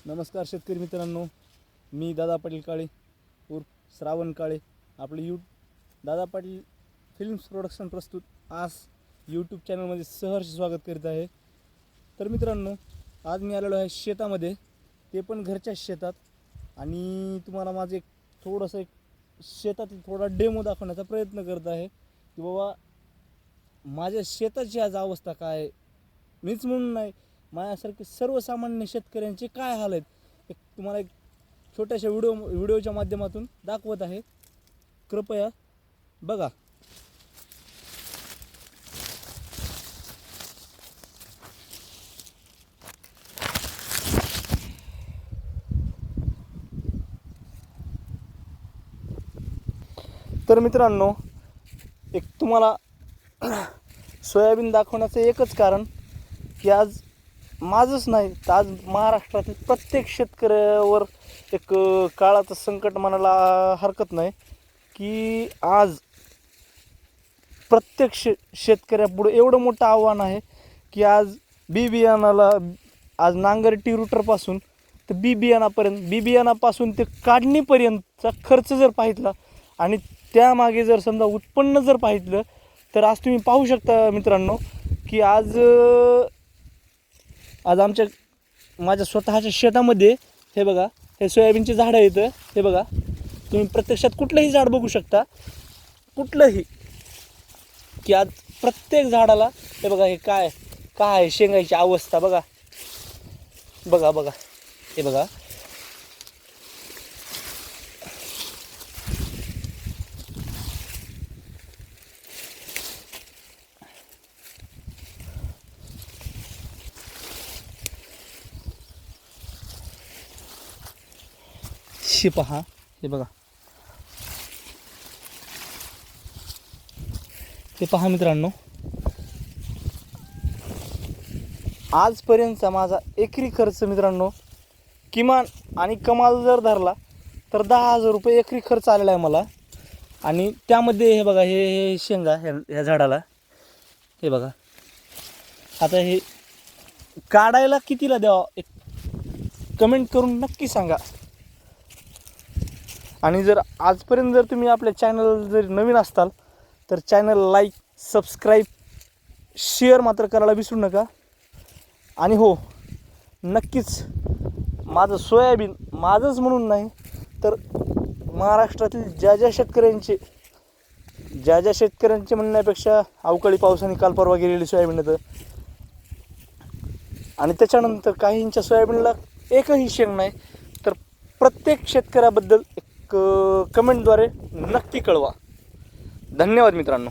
नमस्कार शेतकरी मित्रांनो, मी दादा पाटील काळे उर्फ श्रावण काळे. आपले दादा पाटील फिल्म्स प्रोडक्शन प्रस्तुत आज यूट्यूब चॅनलमध्ये सहर्ष स्वागत करीत आहे. तर मित्रांनो, आज मी आलेलो आहे शेतामध्ये, ते पण घरच्या शेतात. आणि तुम्हाला माझे थोडंसं शेतातील थोडा डेमो दाखवण्याचा प्रयत्न करत आहे की बाबा माझ्या शेताची आज अवस्था काय आहे. मीच म्हणून नाही, माझ्यासारखे सर्वसामान्य शेतकऱ्यांचे काय हाल आहेत तुम्हाला एक छोट्याशा व्हिडिओच्या माध्यमातून दाखवत आहे. कृपया बघा. तर मित्रांनो, एक तुम्हाला सोयाबीन दाखवण्याचं एकच कारण की आज माझंच नाही तर आज महाराष्ट्रातील प्रत्येक शेतकऱ्यावर एक काळाचं संकट म्हणायला हरकत नाही की आज प्रत्येक शेतकऱ्यापुढे एवढं मोठं आव्हान आहे की आज बी बियाणाला, आज नांगरटी रूटरपासून तर बी बियाणापासून ते काढणीपर्यंतचा खर्च जर पाहितला आणि त्यामागे जर समजा उत्पन्न जर पाहितलं तर आज तुम्ही पाहू शकता मित्रांनो की आज माझ्या स्वतःच्या शेतामध्ये हे बघा, हे सोयाबीनची झाडं येतं. हे बघा, तुम्ही प्रत्यक्षात कुठलंही झाड बघू शकता, कुठलंही, की आज प्रत्येक झाडाला हे बघा, हे काय आहे शेंगाची अवस्था बघा बघा बघा हे बघा. पहा, हे बघा, हे पहा मित्रांनो, आजपर्यंतचा माझा एकरी खर्च मित्रांनो किमान आणि कमाल जर धरला तर 10,000 रुपये एकरी खर्च आलेला आहे मला. आणि त्यामध्ये हे बघा, हे शेंगा ह्या झाडाला हे बघा, आता हे काढायला कितीला द्यावं एक कमेंट करून नक्की सांगा. आणि जर आजपर्यंत जर तुम्ही आपल्या चॅनल जर नवीन असताल तर चॅनल लाईक, सबस्क्राईब, शेअर मात्र करायला विसरू नका. आणि हो, नक्कीच माझं सोयाबीन माझंच म्हणून नाही तर महाराष्ट्रातील ज्या ज्या शेतकऱ्यांचे म्हणण्यापेक्षा अवकाळी पावसाने काल परवा गेलेली सोयाबीन येतं आणि त्याच्यानंतर काहींच्या सोयाबीनला एकही शेंग नाही, तर प्रत्येक शेतकऱ्याबद्दल एक कमेंटद्वारे नक्की कळवा. धन्यवाद मित्रांनो.